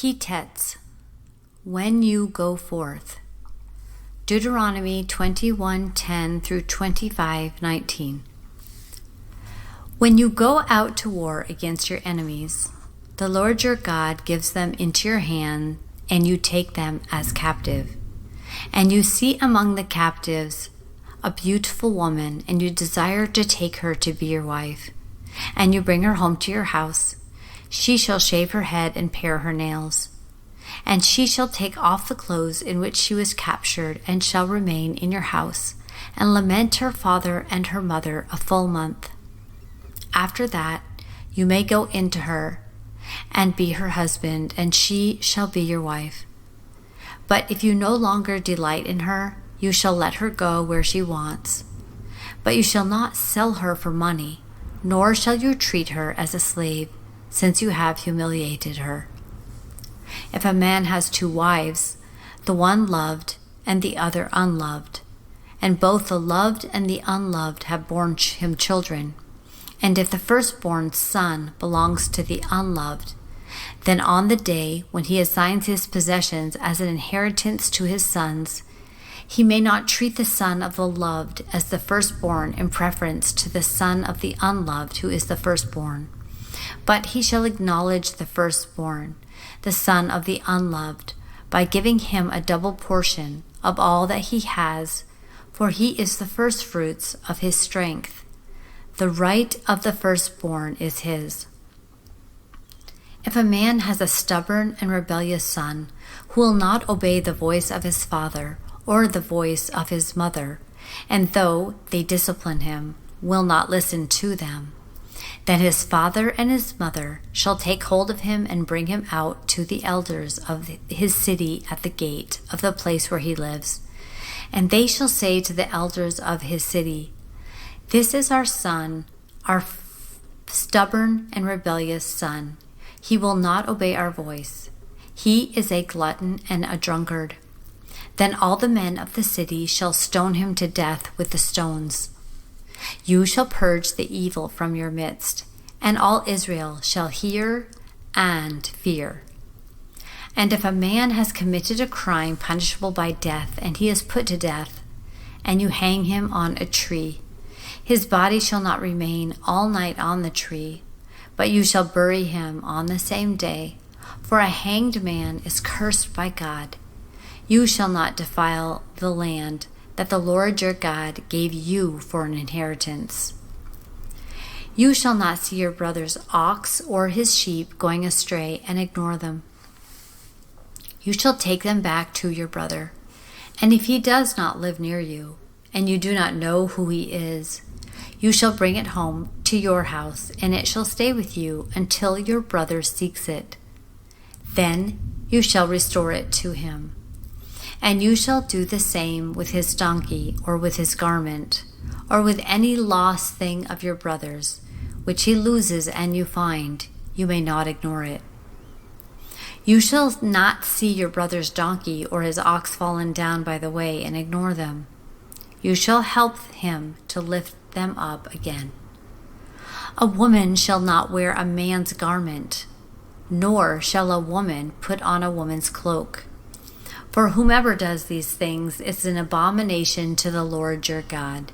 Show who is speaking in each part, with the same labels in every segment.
Speaker 1: Tetze, when you go forth. Deuteronomy 21:10 through 25:19. When you go out to war against your enemies, the Lord your God gives them into your hand, and you take them as captive. And you see among the captives a beautiful woman, and you desire to take her to be your wife. And you bring her home to your house. She shall shave her head and pare her nails. And she shall take off the clothes in which she was captured, and shall remain in your house, and lament her father and her mother a full month. After that, you may go into her, and be her husband, and she shall be your wife. But if you no longer delight in her, you shall let her go where she wants. But you shall not sell her for money, nor shall you treat her as a slave, since you have humiliated her. If a man has 2 wives, the one loved and the other unloved, and both the loved and the unloved have borne him children, and if the firstborn son belongs to the unloved, then on the day when he assigns his possessions as an inheritance to his sons, he may not treat the son of the loved as the firstborn in preference to the son of the unloved who is the firstborn. But he shall acknowledge the firstborn, the son of the unloved, by giving him a double portion of all that he has, for he is the firstfruits of his strength. The right of the firstborn is his. If a man has a stubborn and rebellious son, who will not obey the voice of his father or the voice of his mother, and though they discipline him, will not listen to them, then his father and his mother shall take hold of him and bring him out to the elders of his city at the gate of the place where he lives. And they shall say to the elders of his city, "This is our son, our stubborn and rebellious son. He will not obey our voice. He is a glutton and a drunkard." Then all the men of the city shall stone him to death with the stones. You shall purge the evil from your midst, and all Israel shall hear and fear. And if a man has committed a crime punishable by death, and he is put to death, and you hang him on a tree, his body shall not remain all night on the tree, but you shall bury him on the same day, for a hanged man is cursed by God. You shall not defile the land that the Lord your God gave you for an inheritance. You shall not see your brother's ox or his sheep going astray and ignore them. You shall take them back to your brother. And if he does not live near you, and you do not know who he is, you shall bring it home to your house, and it shall stay with you until your brother seeks it. Then you shall restore it to him. And you shall do the same with his donkey, or with his garment, or with any lost thing of your brother's, which he loses and you find. You may not ignore it. You shall not see your brother's donkey or his ox fallen down by the way and ignore them. You shall help him to lift them up again. A woman shall not wear a man's garment, nor shall a woman put on a woman's cloak. For whomever does these things is an abomination to the Lord your God.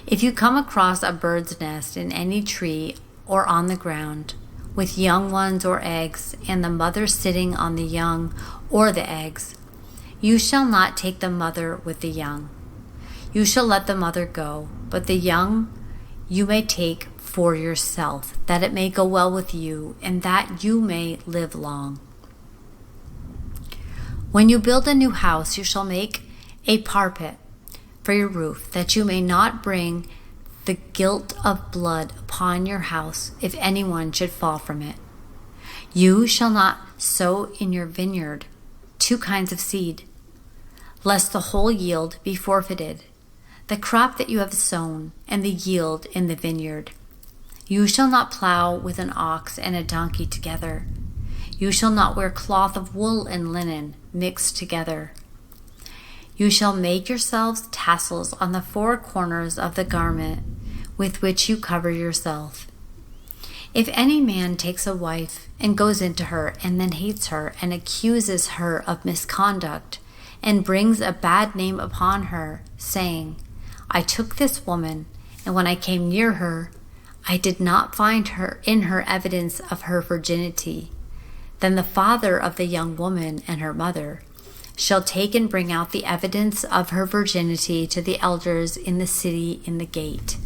Speaker 1: If you come across a bird's nest in any tree or on the ground, with young ones or eggs, and the mother sitting on the young or the eggs, you shall not take the mother with the young. You shall let the mother go, but the young you may take for yourself, that it may go well with you, and that you may live long. When you build a new house, you shall make a parapet for your roof, that you may not bring the guilt of blood upon your house if anyone should fall from it. You shall not sow in your vineyard 2 kinds of seed, lest the whole yield be forfeited, the crop that you have sown and the yield in the vineyard. You shall not plow with an ox and a donkey together. You shall not wear cloth of wool and linen mixed together. You shall make yourselves tassels on the 4 corners of the garment with which you cover yourself. If any man takes a wife and goes into her and then hates her and accuses her of misconduct and brings a bad name upon her, saying, I took this woman, and when I came near her, I did not find her in her evidence of her virginity, then the father of the young woman and her mother shall take and bring out the evidence of her virginity to the elders in the city in the gate.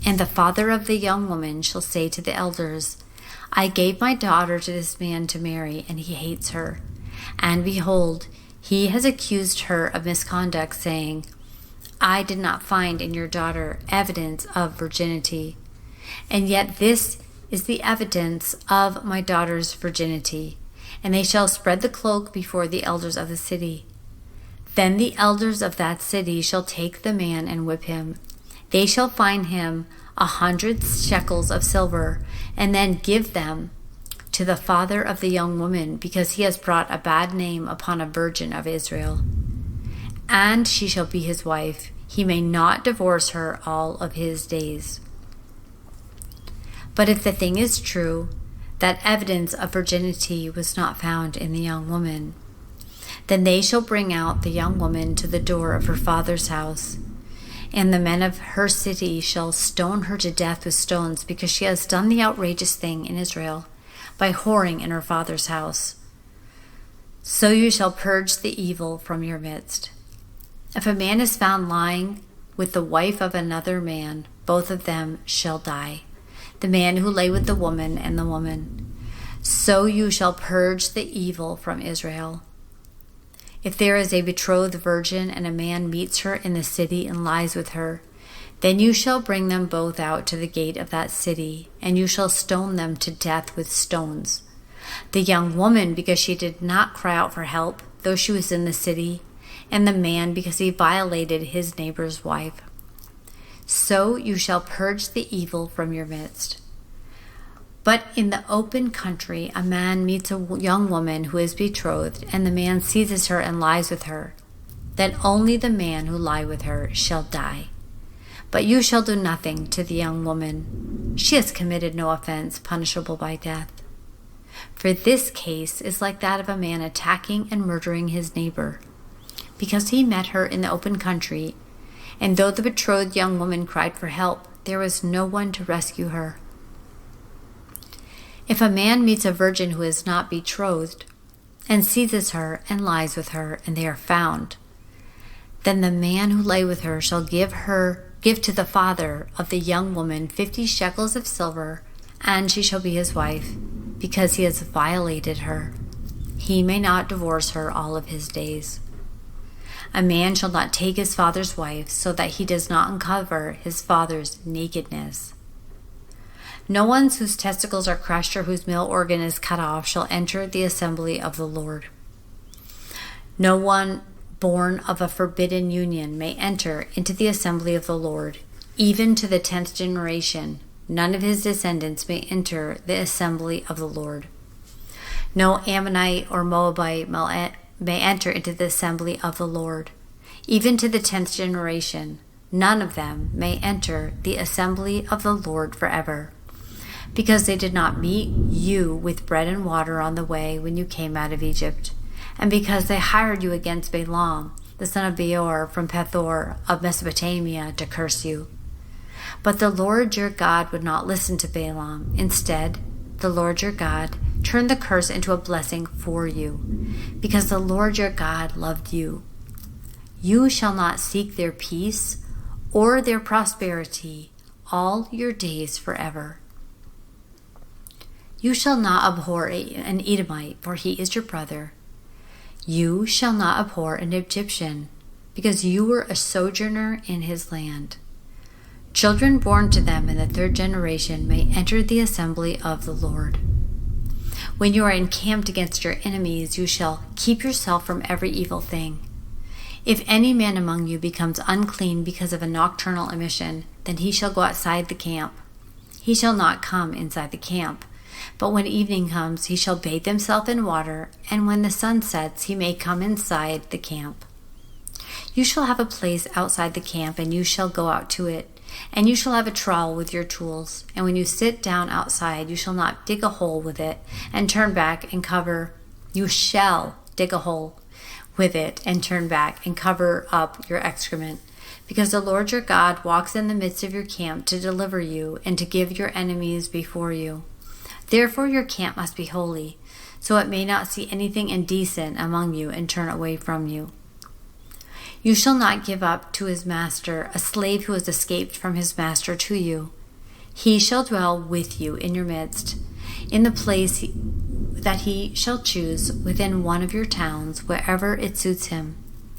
Speaker 1: And the father of the young woman shall say to the elders, I gave my daughter to this man to marry, and he hates her. And behold, he has accused her of misconduct, saying, I did not find in your daughter evidence of virginity. And yet this is the evidence of my daughter's virginity. And they shall spread the cloak before the elders of the city. Then the elders of that city shall take the man and whip him. They shall fine him 100 shekels of silver, and then give them to the father of the young woman, because he has brought a bad name upon a virgin of Israel. And she shall be his wife. He may not divorce her all of his days. But if the thing is true, that evidence of virginity was not found in the young woman, then they shall bring out the young woman to the door of her father's house. And the men of her city shall stone her to death with stones, because she has done the outrageous thing in Israel by whoring in her father's house. So you shall purge the evil from your midst. If a man is found lying with the wife of another man, both of them shall die, the man who lay with the woman and the woman. So you shall purge the evil from Israel. If there is a betrothed virgin and a man meets her in the city and lies with her, then you shall bring them both out to the gate of that city, and you shall stone them to death with stones. The young woman, because she did not cry out for help, though she was in the city, and the man, because he violated his neighbor's wife. So you shall purge the evil from your midst. But in the open country, a man meets a young woman who is betrothed, and the man seizes her and lies with her. Then only the man who lied with her shall die. But you shall do nothing to the young woman. She has committed no offense punishable by death. For this case is like that of a man attacking and murdering his neighbor, because he met her in the open country, and though the betrothed young woman cried for help, there was no one to rescue her. If a man meets a virgin who is not betrothed, and seizes her and lies with her, and they are found, then the man who lay with her shall give to the father of the young woman 50 shekels of silver, and she shall be his wife, because he has violated her. He may not divorce her all of his days. A man shall not take his father's wife, so that he does not uncover his father's nakedness. No one whose testicles are crushed or whose male organ is cut off shall enter the assembly of the Lord. No one born of a forbidden union may enter into the assembly of the Lord. Even to the 10th generation, none of his descendants may enter the assembly of the Lord. No Ammonite or Moabite may enter into the assembly of the Lord. Even to the 10th generation, none of them may enter the assembly of the Lord forever, because they did not meet you with bread and water on the way when you came out of Egypt, and because they hired you against Balaam, the son of Beor from Pethor of Mesopotamia, to curse you. But the Lord your God would not listen to Balaam. Instead, the Lord your God turned the curse into a blessing for you, because the Lord your God loved you. You shall not seek their peace or their prosperity all your days forever. You shall not abhor an Edomite, for he is your brother. You shall not abhor an Egyptian, because you were a sojourner in his land. Children born to them in the 3rd generation may enter the assembly of the Lord. When you are encamped against your enemies, you shall keep yourself from every evil thing. If any man among you becomes unclean because of a nocturnal emission, then he shall go outside the camp. He shall not come inside the camp. But when evening comes, he shall bathe himself in water, and when the sun sets, he may come inside the camp. You shall have a place outside the camp, and you shall go out to it. And you shall have a trowel with your tools, and when you sit down outside, you shall not dig a hole with it and turn back and cover. You shall dig a hole with it and turn back and cover up your excrement, because the Lord your God walks in the midst of your camp to deliver you and to give your enemies before you. Therefore your camp must be holy, so it may not see anything indecent among you and turn away from you. You shall not give up to his master a slave who has escaped from his master to you. He shall dwell with you in your midst, in the place that he shall choose within one of your towns, wherever it suits him,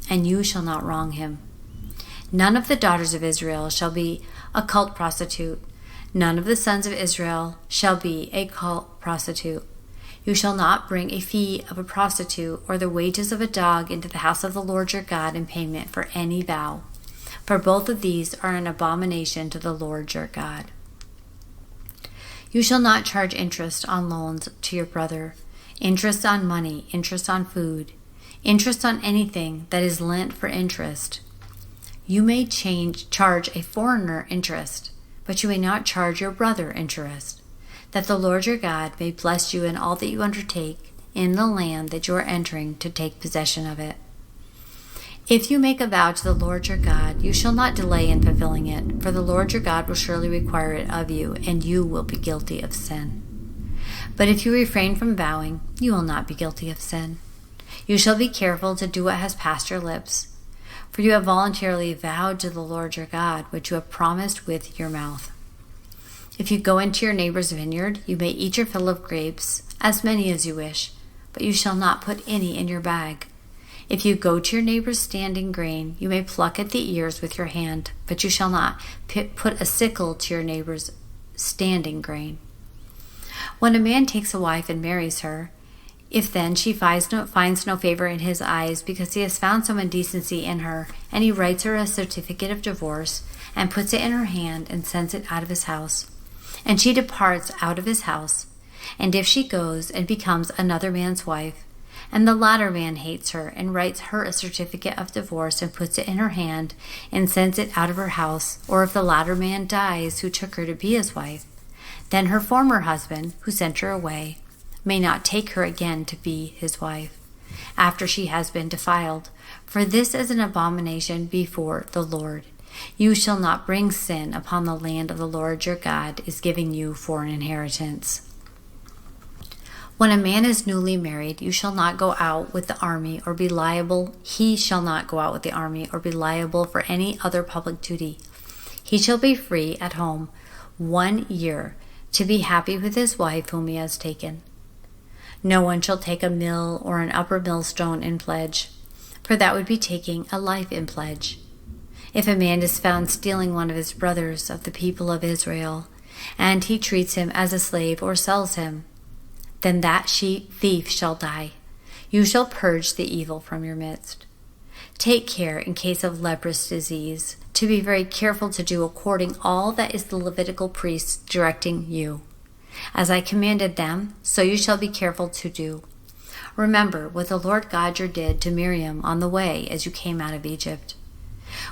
Speaker 1: and you shall not wrong him. None of the daughters of Israel shall be a cult prostitute. None of the sons of Israel shall be a cult prostitute. You shall not bring a fee of a prostitute or the wages of a dog into the house of the Lord your God in payment for any vow, for both of these are an abomination to the Lord your God. You shall not charge interest on loans to your brother, interest on money, interest on food, interest on anything that is lent for interest. You may charge a foreigner interest, but you may not charge your brother interest, that the Lord your God may bless you in all that you undertake in the land that you are entering to take possession of it. If you make a vow to the Lord your God, you shall not delay in fulfilling it, for the Lord your God will surely require it of you, and you will be guilty of sin. But if you refrain from vowing, you will not be guilty of sin. You shall be careful to do what has passed your lips, for you have voluntarily vowed to the Lord your God, which you have promised with your mouth. If you go into your neighbor's vineyard, you may eat your fill of grapes, as many as you wish, but you shall not put any in your bag. If you go to your neighbor's standing grain, you may pluck at the ears with your hand, but you shall not put a sickle to your neighbor's standing grain. When a man takes a wife and marries her, if then she finds no favor in his eyes because he has found some indecency in her, and he writes her a certificate of divorce and puts it in her hand and sends it out of his house, and she departs out of his house, and if she goes and becomes another man's wife, and the latter man hates her and writes her a certificate of divorce and puts it in her hand and sends it out of her house, or if the latter man dies who took her to be his wife, then her former husband, who sent her away, may not take her again to be his wife, after she has been defiled, for this is an abomination before the Lord. You shall not bring sin upon the land of the Lord your God is giving you for an inheritance. When a man is newly married, you shall not go out with the army or be liable. He shall not go out with the army or be liable for any other public duty. He shall be free at home 1 year to be happy with his wife whom he has taken. No one shall take a mill or an upper millstone in pledge, for that would be taking a life in pledge. If a man is found stealing one of his brothers of the people of Israel, and he treats him as a slave or sells him, then that thief shall die. You shall purge the evil from your midst. Take care in case of leprous disease, to be very careful to do according all that is the Levitical priests directing you. As I commanded them, so you shall be careful to do. Remember what the Lord God your did to Miriam on the way as you came out of Egypt.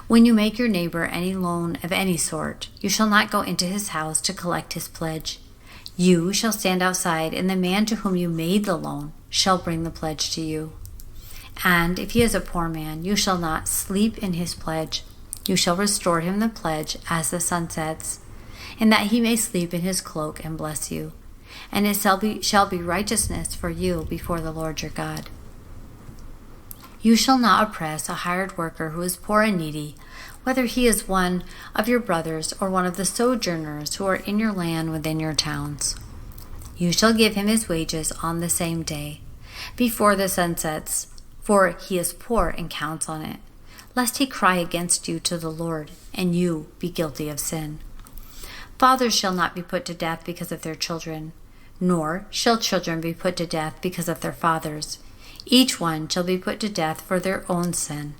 Speaker 1: When you make your neighbor any loan of any sort, you shall not go into his house to collect his pledge. You shall stand outside, and the man to whom you made the loan shall bring the pledge to you. And if he is a poor man, you shall not sleep in his pledge. You shall restore him the pledge as the sun sets, and that he may sleep in his cloak and bless you. And it shall be righteousness for you before the Lord your God. You shall not oppress a hired worker who is poor and needy, whether he is one of your brothers or one of the sojourners who are in your land within your towns. You shall give him his wages on the same day, before the sun sets, for he is poor and counts on it, lest he cry against you to the Lord, and you be guilty of sin. Fathers shall not be put to death because of their children, nor shall children be put to death because of their fathers. Each one shall be put to death for their own sin.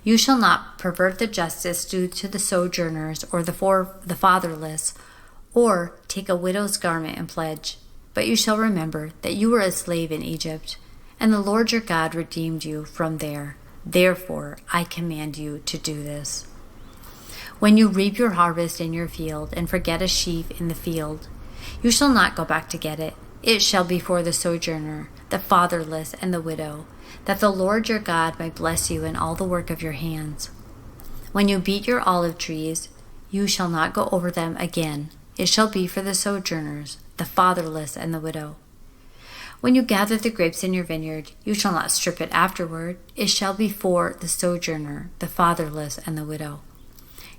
Speaker 1: You shall not pervert the justice due to the sojourners or the fatherless, or take a widow's garment in pledge. But you shall remember that you were a slave in Egypt, and the Lord your God redeemed you from there. Therefore, I command you to do this. When you reap your harvest in your field and forget a sheaf in the field, you shall not go back to get it. It shall be for the sojourner, the fatherless, and the widow, that the Lord your God may bless you in all the work of your hands. When you beat your olive trees, you shall not go over them again. It shall be for the sojourners, the fatherless, and the widow. When you gather the grapes in your vineyard, you shall not strip it afterward. It shall be for the sojourner, the fatherless, and the widow.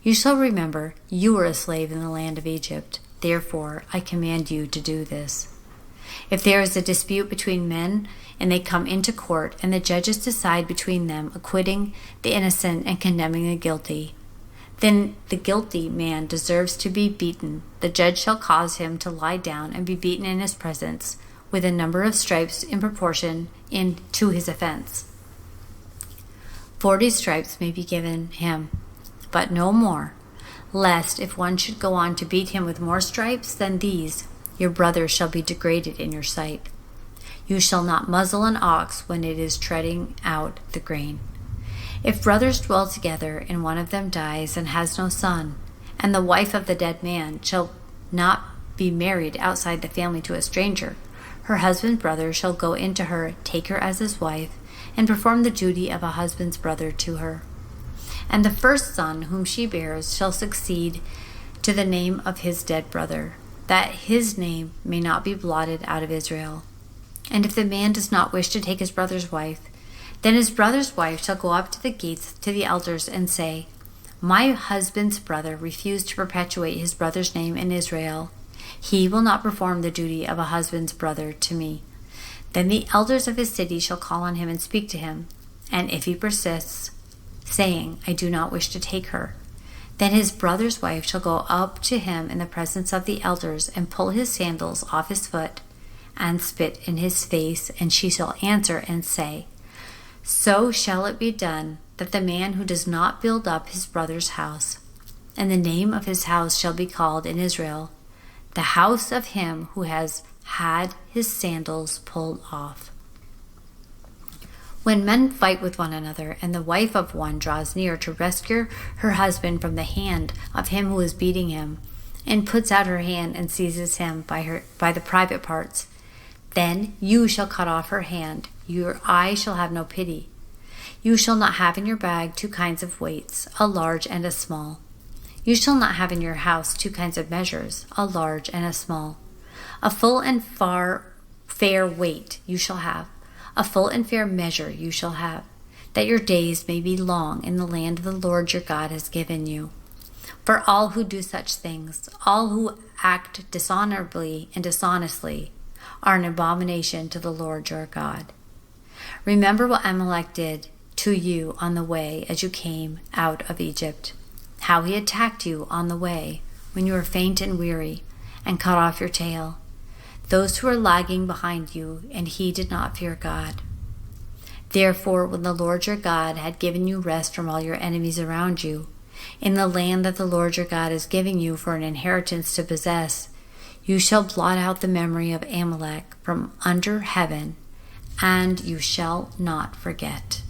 Speaker 1: You shall remember you were a slave in the land of Egypt. Therefore, I command you to do this. If there is a dispute between men, and they come into court, and the judges decide between them, acquitting the innocent and condemning the guilty, then the guilty man deserves to be beaten. The judge shall cause him to lie down and be beaten in his presence, with a number of stripes in proportion to his offense. 40 stripes may be given him, but no more, lest if one should go on to beat him with more stripes than these, your brother shall be degraded in your sight. You shall not muzzle an ox when it is treading out the grain. If brothers dwell together, and one of them dies and has no son, and the wife of the dead man shall not be married outside the family to a stranger, her husband's brother shall go into her, take her as his wife, and perform the duty of a husband's brother to her. And the first son whom she bears shall succeed to the name of his dead brother, that his name may not be blotted out of Israel. And if the man does not wish to take his brother's wife, then his brother's wife shall go up to the gates to the elders and say, My husband's brother refused to perpetuate his brother's name in Israel. He will not perform the duty of a husband's brother to me. Then the elders of his city shall call on him and speak to him. And if he persists, saying, I do not wish to take her, then his brother's wife shall go up to him in the presence of the elders and pull his sandals off his foot and spit in his face, and she shall answer and say, So shall it be done, that the man who does not build up his brother's house, and the name of his house shall be called in Israel, the house of him who has had his sandals pulled off. When men fight with one another, and the wife of one draws near to rescue her husband from the hand of him who is beating him, and puts out her hand and seizes him by the private parts, then you shall cut off her hand. Your eye shall have no pity. You shall not have in your bag 2 kinds of weights, a large and a small. You shall not have in your house 2 kinds of measures, a large and a small. A full and fair weight you shall have. A full and fair measure you shall have, that your days may be long in the land the Lord your God has given you. For all who do such things, all who act dishonorably and dishonestly, are an abomination to the Lord your God. Remember what Amalek did to you on the way as you came out of Egypt, how he attacked you on the way when you were faint and weary, and cut off your tail, those who were lagging behind you, and he did not fear God. Therefore, when the Lord your God had given you rest from all your enemies around you, in the land that the Lord your God is giving you for an inheritance to possess, you shall blot out the memory of Amalek from under heaven, and you shall not forget.